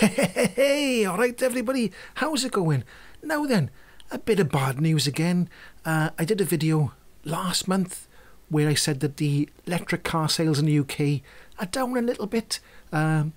Hey, all right, everybody, how's it going? Now then, a bit of bad news again. I did a video last month where I said that the electric car sales in the UK are down a little bit in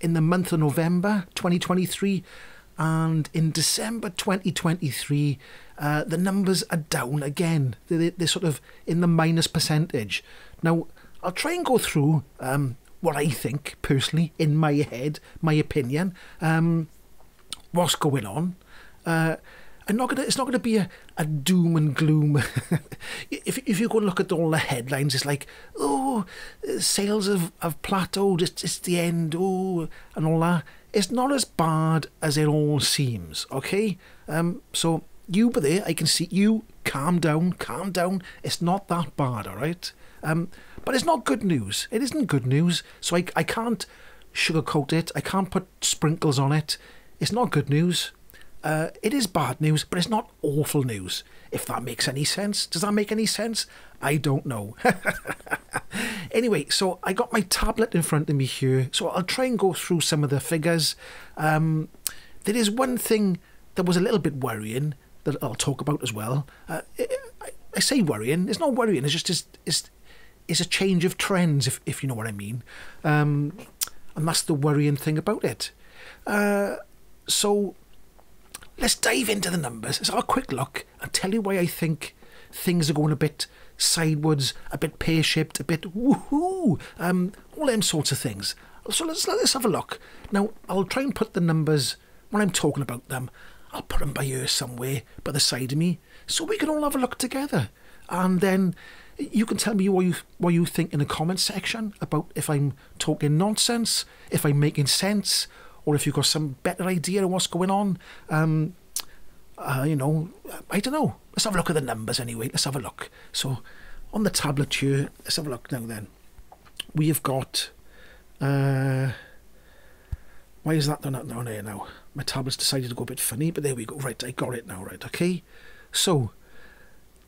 the month of November 2023, and in December 2023 the numbers are down again. They're sort of in the minus percentage. Now, I'll try and go through what I think, personally, in my head, my opinion, what's going on. It's not gonna be a doom and gloom. if you go and look at all the headlines, it's like, oh, sales have plateaued, it's the end, oh, and all that. It's not as bad as it all seems, okay? So you over there, I can see you, calm down, it's not that bad, all right? But it's not good news. It isn't good news, so I can't sugarcoat it. I can't put sprinkles on it. It's not good news. It is bad news, but it's not awful news, if that makes any sense. Does that make any sense? I don't know. Anyway, so I got my tablet in front of me here, so I'll try and go through some of the figures. There is one thing that was a little bit worrying that I'll talk about as well. I say worrying. It's not worrying. It's just it's a change of trends, if you know what I mean. And that's the worrying thing about it. So let's dive into the numbers. Let's have a quick look and tell you why I think things are going a bit sideways, a bit pear-shaped, a bit woohoo, all them sorts of things. So let's have a look. Now, I'll try and put the numbers, when I'm talking about them, I'll put them by here somewhere by the side of me, so we can all have a look together. And then you can tell me what you think in the comment section about if I'm talking nonsense, if I'm making sense, or if you've got some better idea of what's going on. You know, I don't know. Let's have a look at the numbers anyway. Let's have a look. So, on the tablet here, let's have a look now then. We have got... why is that done down here now? My tablet's decided to go a bit funny, but there we go. Right, I got it now, right, okay? So,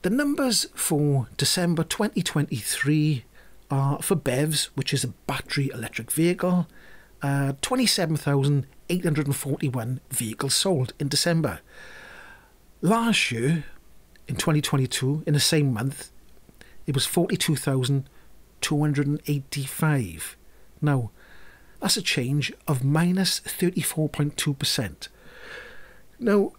the numbers for December 2023 are for BEVs, which is a battery electric vehicle, 27,841 vehicles sold in December. Last year, in 2022, in the same month, it was 42,285. Now, that's a change of minus 34.2%. Now,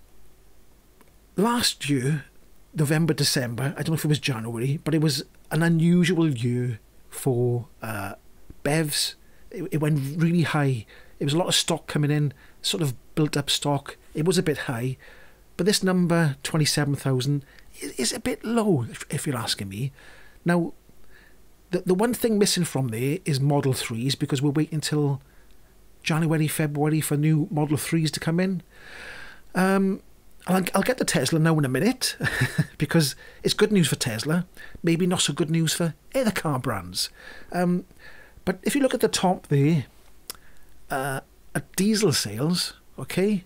last year, November, December, I don't know if it was January, but it was an unusual year for BEVs. It went really high. It was a lot of stock coming in, sort of built up stock. It was a bit high, but this number, 27,000, is a bit low, if you're asking me. Now, the one thing missing from there is Model 3s, because we're waiting until January, February for new Model 3s to come in. I'll get to Tesla now in a minute, because it's good news for Tesla, maybe not so good news for other car brands. But if you look at the top there, at diesel sales, okay?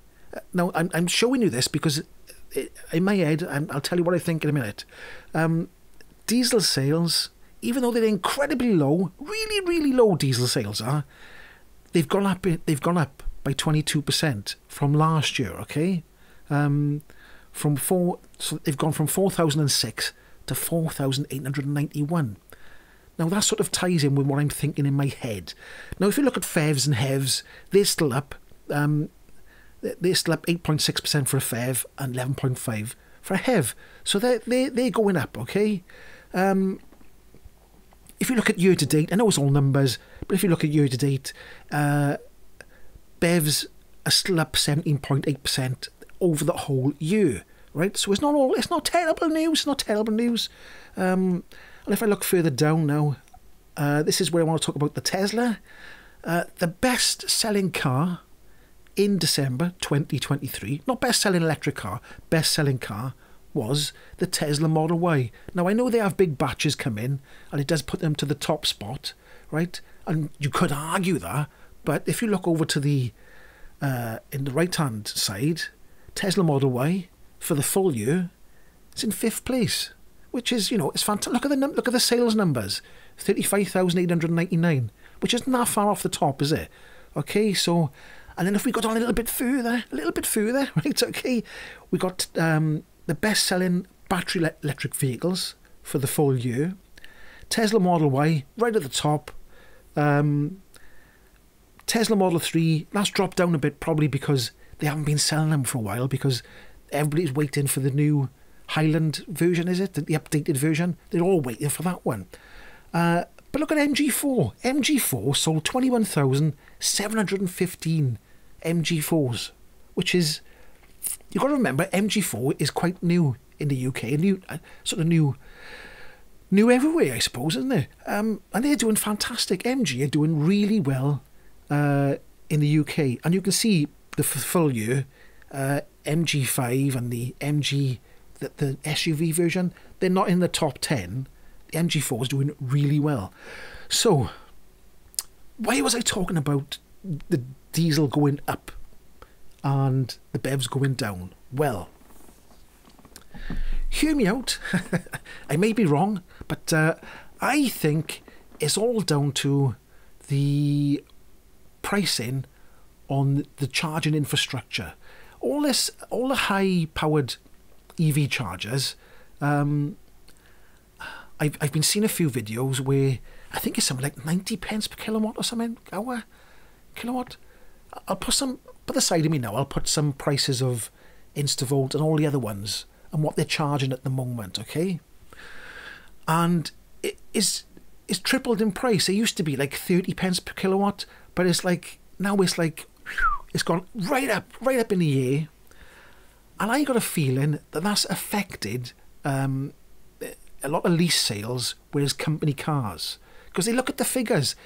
Now, I'm showing you this because in my head, I'll tell you what I think in a minute. Diesel sales, even though they're incredibly low, really, really low diesel sales are, they've gone up by 22% from last year, okay? So they've gone from 4,006 to 4,891. Now, that sort of ties in with what I'm thinking in my head. Now, if you look at FEVs and HEVs, they're still up. They're still up 8.6% for a FEV and 11.5% for a HEV. So they're going up, okay? If you look at year-to-date, I know it's all numbers, but if you look at year-to-date, BEVs are still up 17.8% over the whole year, right? So it's not terrible news. It's not terrible news. And if I look further down now, this is where I want to talk about the Tesla. The best-selling car in December 2023, not best-selling electric car, best-selling car was the Tesla Model Y. Now, I know they have big batches come in, and it does put them to the top spot, right? And you could argue that, but if you look over to the, in the right-hand side, Tesla Model Y, for the full year, it's in 5th place, which is, you know, it's fantastic. Look at the sales numbers, 35,899, which isn't that far off the top, is it? Okay, so And then if we got on a little bit further, right, okay, we got the best-selling battery electric vehicles for the full year. Tesla Model Y, right at the top. Tesla Model 3, that's dropped down a bit, probably because they haven't been selling them for a while, because everybody's waiting for the new Highland version, is it? The updated version. They're all waiting for that one. But look at MG4. MG4 sold 21,715 MG4s, which is, you've got to remember, MG4 is quite new in the UK, new everywhere, I suppose, isn't it? And they're doing fantastic. MG are doing really well in the UK, and you can see the full year MG5 and the MG, the SUV version, they're not in the top 10. The MG4 is doing really well. So why was I talking about the diesel going up and the BEVs going down? Well, hear me out. I may be wrong, but I think it's all down to the pricing on the charging infrastructure. All the high-powered EV chargers. I've been seeing a few videos where I think it's something like 90 pence per kilowatt or something. Kilowatt. I'll put the side of me now. I'll put some prices of Instavolt and all the other ones and what they're charging at the moment. Okay, and it's tripled in price. It used to be like 30 pence per kilowatt, but it's like now it's like it's gone right up in the air. And I got a feeling that that's affected a lot of lease sales, whereas company cars, because they look at the figures.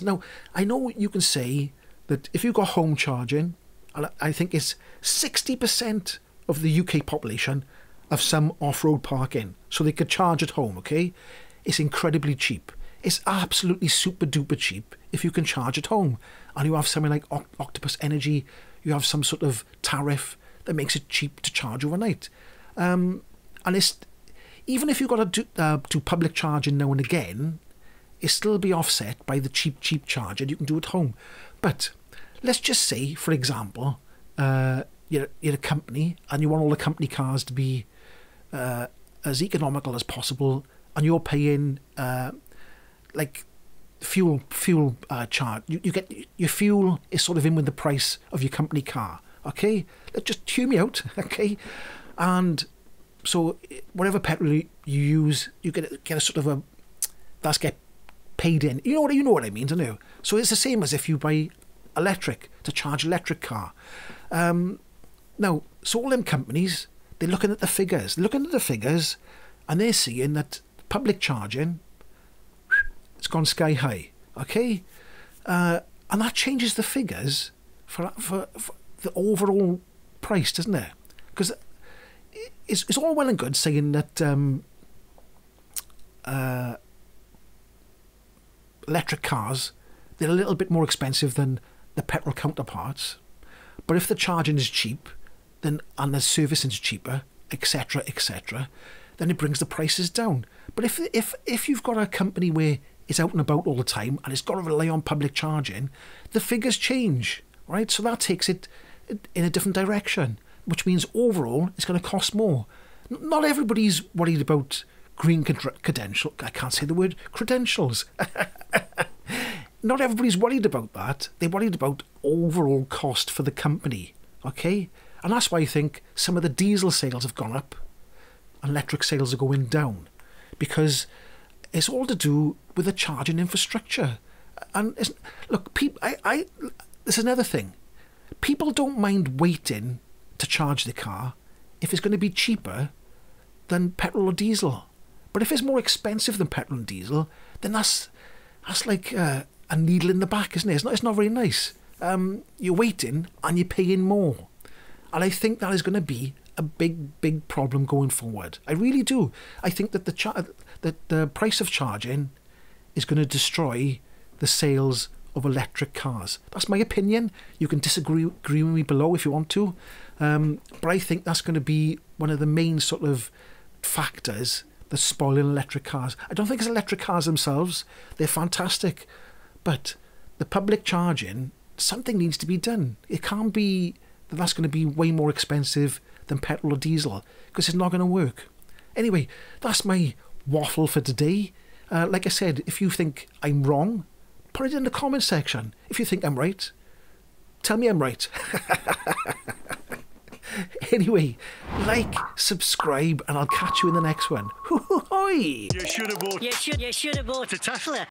Now, I know you can say that if you've got home charging, and I think it's 60% of the UK population have some off-road parking, so they could charge at home, okay? It's incredibly cheap. It's absolutely super duper cheap if you can charge at home. And you have something like Octopus Energy, you have some sort of tariff that makes it cheap to charge overnight. And it's, even if you've got to do public charging now and again, it'll still be offset by the cheap charging you can do at home. But let's just say, for example, you're a company and you want all the company cars to be as economical as possible, and you're paying like fuel charge. You get your fuel is sort of in with the price of your company car. Okay, let's just hear me out. Okay, and so whatever petrol you use, you get a sort of a that's get paid in. You know what I mean, don't you? So it's the same as if you buy electric to charge electric car. Now, so all them companies, they're looking at the figures, and they're seeing that public charging, it's gone sky high. Okay, and that changes the figures for the overall price, doesn't it? Because it's all well and good saying that electric cars, they're a little bit more expensive than the petrol counterparts, but if the charging is cheap, then and the servicing is cheaper, etc., then it brings the prices down. But if you've got a company where it's out and about all the time and it's got to rely on public charging, the figures change, right? So that takes it in a different direction, which means overall it's going to cost more. Not everybody's worried about green credential. I can't say the word credentials. Not everybody's worried about that. They're worried about overall cost for the company. Okay, and that's why I think some of the diesel sales have gone up, and electric sales are going down, because it's all to do with the charging infrastructure. And look, this is another thing. People don't mind waiting to charge the car if it's going to be cheaper than petrol or diesel. But if it's more expensive than petrol and diesel, then that's like a needle in the back, isn't it? It's not very nice. You're waiting and you're paying more. And I think that is going to be a big problem going forward. I really do. I think that the price of charging is going to destroy the sales of electric cars. That's my opinion. You can agree with me below if you want to. But I think that's going to be one of the main sort of factors that's spoiling electric cars. I don't think it's electric cars themselves. They're fantastic. But the public charging something needs to be done. It can't be that that's going to be way more expensive than petrol or diesel, because it's not going to work. Anyway, that's my waffle for today. Like I said, if you think I'm wrong, put it in the comment section. If you think I'm right, tell me I'm right. Anyway, like, subscribe, and I'll catch you in the next one. Hoo-hoo-hoi! You should have bought a Tesla.